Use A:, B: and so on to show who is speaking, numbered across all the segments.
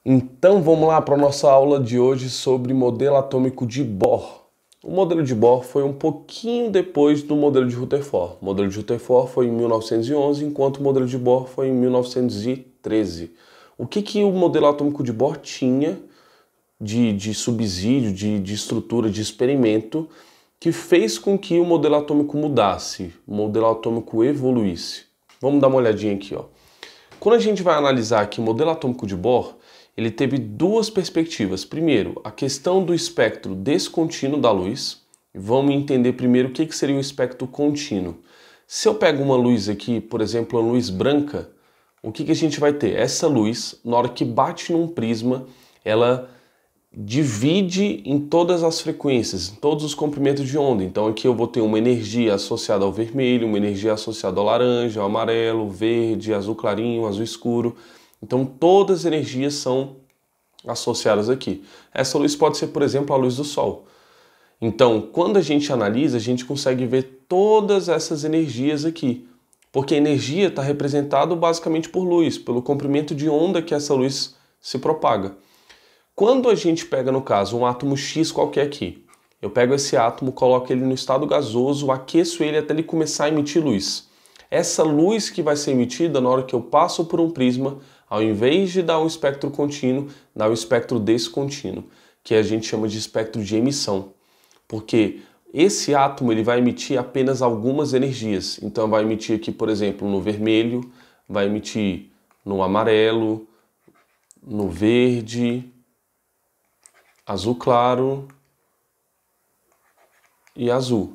A: Então vamos lá para a nossa aula de hoje sobre modelo atômico de Bohr. O modelo de Bohr foi um pouquinho depois do modelo de Rutherford. O modelo de Rutherford foi em 1911, enquanto o modelo de Bohr foi em 1913. O que o modelo atômico de Bohr tinha de subsídio, de estrutura, de experimento, que fez com que o modelo atômico mudasse, o modelo atômico evoluísse? Vamos dar uma olhadinha aqui, ó. Quando a gente vai analisar aqui o modelo atômico de Bohr, ele teve duas perspectivas. Primeiro, a questão do espectro descontínuo da luz. Vamos entender primeiro o que seria o espectro contínuo. Se eu pego uma luz aqui, por exemplo, uma luz branca, o que a gente vai ter? Essa luz, na hora que bate num prisma, ela divide em todas as frequências, em todos os comprimentos de onda. Então aqui eu vou ter uma energia associada ao vermelho, uma energia associada ao laranja, ao amarelo, verde, azul clarinho, azul escuro. Então todas as energias são associadas aqui. Essa luz pode ser, por exemplo, a luz do Sol. Então, quando a gente analisa, a gente consegue ver todas essas energias aqui. Porque a energia está representada basicamente por luz, pelo comprimento de onda que essa luz se propaga. Quando a gente pega, no caso, um átomo X qualquer aqui, eu pego esse átomo, coloco ele no estado gasoso, aqueço ele até ele começar a emitir luz. Essa luz que vai ser emitida na hora que eu passo por um prisma, ao invés de dar um espectro contínuo, dá um espectro descontínuo, que a gente chama de espectro de emissão. Porque esse átomo ele vai emitir apenas algumas energias. Então vai emitir aqui, por exemplo, no vermelho, vai emitir no amarelo, no verde, azul claro e azul.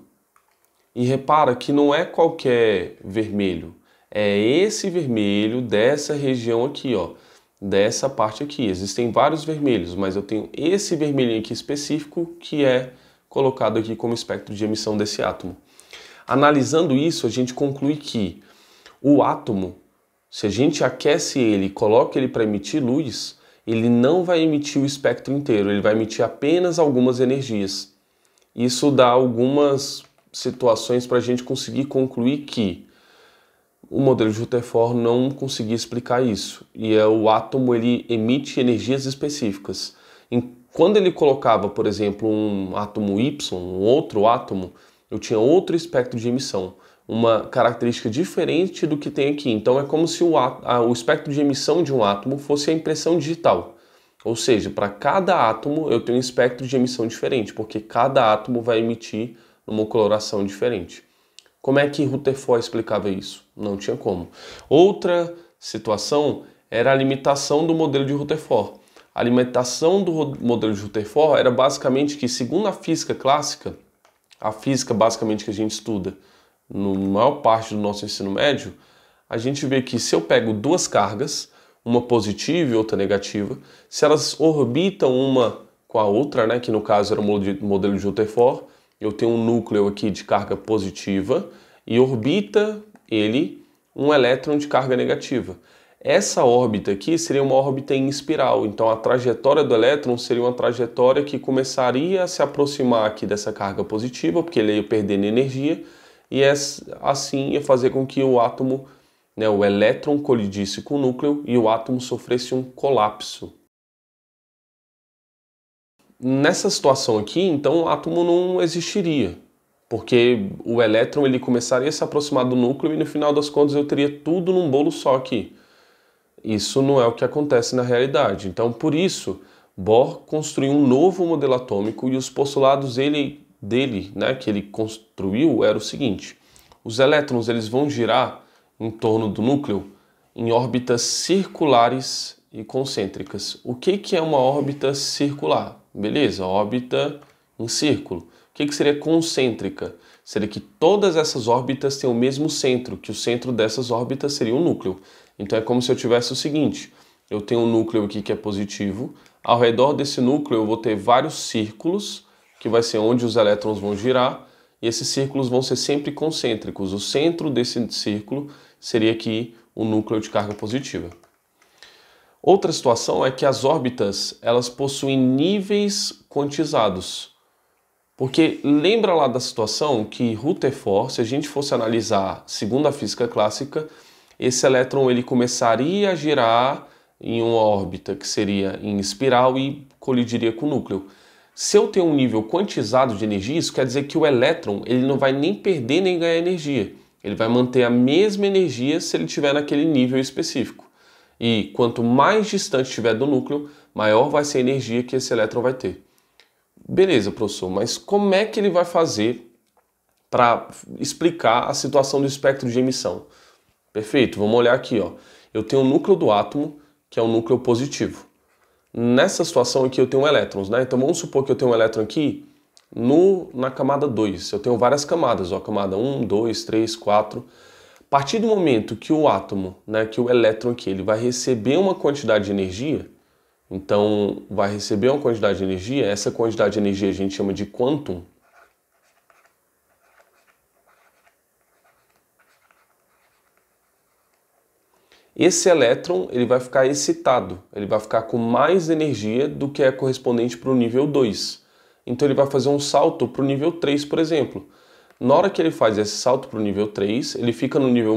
A: E repara que não é qualquer vermelho, é esse vermelho dessa região aqui, ó, dessa parte aqui. Existem vários vermelhos, mas eu tenho esse vermelhinho aqui específico que é colocado aqui como espectro de emissão desse átomo. Analisando isso, a gente conclui que o átomo, se a gente aquece ele e coloca ele para emitir luz, ele não vai emitir o espectro inteiro, ele vai emitir apenas algumas energias. Isso dá algumas situações para a gente conseguir concluir que o modelo de Rutherford não conseguia explicar isso. E o átomo ele emite energias específicas. Quando ele colocava, por exemplo, um átomo Y, um outro átomo, eu tinha outro espectro de emissão, uma característica diferente do que tem aqui. Então é como se o espectro de emissão de um átomo fosse a impressão digital. Ou seja, para cada átomo eu tenho um espectro de emissão diferente, porque cada átomo vai emitir uma coloração diferente. Como é que Rutherford explicava isso? Não tinha como. Outra situação era a limitação do modelo de Rutherford. A limitação do modelo de Rutherford era basicamente que, segundo a física clássica, a física basicamente que a gente estuda na maior parte do nosso ensino médio, a gente vê que se eu pego duas cargas, uma positiva e outra negativa, se elas orbitam uma com a outra, né, que no caso era o modelo de Rutherford, eu tenho um núcleo aqui de carga positiva e orbita ele um elétron de carga negativa. Essa órbita aqui seria uma órbita em espiral, então a trajetória do elétron seria uma trajetória que começaria a se aproximar aqui dessa carga positiva, porque ele ia perdendo energia, e assim ia fazer com que o átomo, né, o elétron colidisse com o núcleo e o átomo sofresse um colapso. Nessa situação aqui, então, o átomo não existiria, porque o elétron ele começaria a se aproximar do núcleo e no final das contas eu teria tudo num bolo só aqui. Isso não é o que acontece na realidade. Então, por isso, Bohr construiu um novo modelo atômico e os postulados dele, né, que ele construiu, era o seguinte: os elétrons eles vão girar em torno do núcleo em órbitas circulares e concêntricas. O que é uma órbita circular? Beleza, órbita em círculo. O que seria concêntrica? Seria que todas essas órbitas têm o mesmo centro, que o centro dessas órbitas seria o núcleo. Então é como se eu tivesse o seguinte: eu tenho um núcleo aqui que é positivo, ao redor desse núcleo eu vou ter vários círculos, que vai ser onde os elétrons vão girar, e esses círculos vão ser sempre concêntricos. O centro desse círculo seria aqui o núcleo de carga positiva. Outra situação é que as órbitas elas possuem níveis quantizados. Porque lembra lá da situação que Rutherford, se a gente fosse analisar segundo a física clássica, esse elétron ele começaria a girar em uma órbita que seria em espiral e colidiria com o núcleo. Se eu tenho um nível quantizado de energia, isso quer dizer que o elétron ele não vai nem perder nem ganhar energia. Ele vai manter a mesma energia se ele estiver naquele nível específico. E quanto mais distante estiver do núcleo, maior vai ser a energia que esse elétron vai ter. Beleza, professor, mas como é que ele vai fazer para explicar a situação do espectro de emissão? Perfeito, vamos olhar aqui, ó. Eu tenho o núcleo do átomo, que é um núcleo positivo. Nessa situação aqui eu tenho elétrons, né? Então vamos supor que eu tenho um elétron aqui na camada 2. Eu tenho várias camadas, ó, camada 1, 2, 3, 4. A partir do momento que o átomo, né, que o elétron aqui, ele vai receber uma quantidade de energia, então vai receber uma quantidade de energia, essa quantidade de energia a gente chama de quantum. Esse elétron ele vai ficar excitado, ele vai ficar com mais energia do que é correspondente para o nível 2. Então ele vai fazer um salto para o nível 3, por exemplo. Na hora que ele faz esse salto para o nível 3, ele fica no nível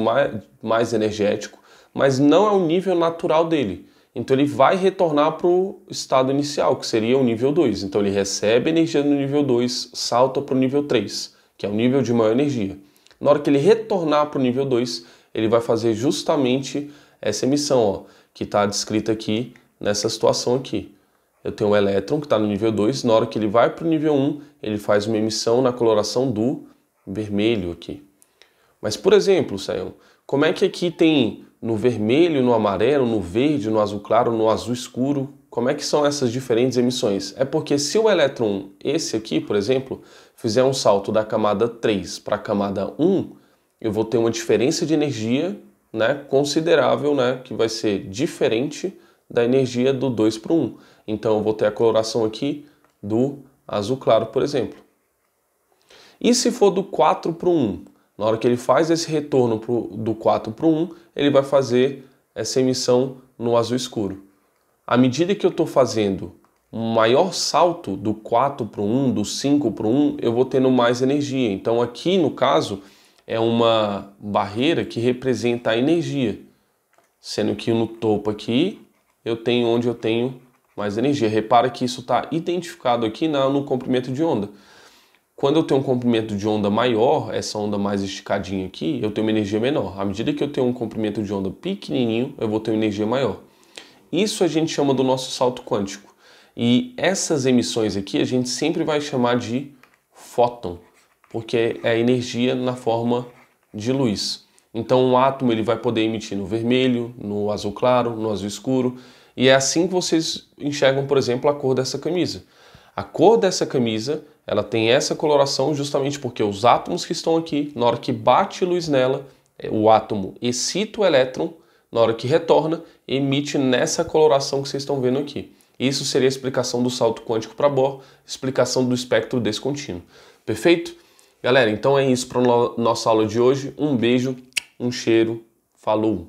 A: mais energético, mas não é o nível natural dele. Então ele vai retornar para o estado inicial, que seria o nível 2. Então ele recebe energia no nível 2, salta para o nível 3, que é o nível de maior energia. Na hora que ele retornar para o nível 2, ele vai fazer justamente essa emissão, ó, que está descrita aqui nessa situação aqui. Eu tenho um elétron que está no nível 2, na hora que ele vai para o nível 1, ele faz uma emissão na coloração do vermelho aqui. Mas, por exemplo, Sayão, como é que aqui tem no vermelho, no amarelo, no verde, no azul claro, no azul escuro? Como é que são essas diferentes emissões? É porque se o elétron, esse aqui, por exemplo, fizer um salto da camada 3 para a camada 1, eu vou ter uma diferença de energia, né, considerável, né, que vai ser diferente da energia do 2 para o 1. Então eu vou ter a coloração aqui do azul claro, por exemplo. E se for do 4 para o 1? Na hora que ele faz esse retorno do 4 para o 1, ele vai fazer essa emissão no azul escuro. À medida que eu estou fazendo um maior salto do 4 para o 1, do 5 para o 1, eu vou tendo mais energia. Então aqui, no caso, é uma barreira que representa a energia, sendo que no topo aqui eu tenho onde eu tenho mais energia. Repara que isso está identificado aqui no comprimento de onda. Quando eu tenho um comprimento de onda maior, essa onda mais esticadinha aqui, eu tenho uma energia menor. À medida que eu tenho um comprimento de onda pequenininho, eu vou ter uma energia maior. Isso a gente chama do nosso salto quântico. E essas emissões aqui a gente sempre vai chamar de fóton, porque é energia na forma de luz. Então um átomo ele vai poder emitir no vermelho, no azul claro, no azul escuro. E é assim que vocês enxergam, por exemplo, a cor dessa camisa. A cor dessa camisa, ela tem essa coloração justamente porque os átomos que estão aqui, na hora que bate luz nela, o átomo excita o elétron, na hora que retorna, emite nessa coloração que vocês estão vendo aqui. Isso seria a explicação do salto quântico para Bohr, explicação do espectro descontínuo. Perfeito? Galera, então é isso para a nossa aula de hoje. Um beijo, um cheiro, falou!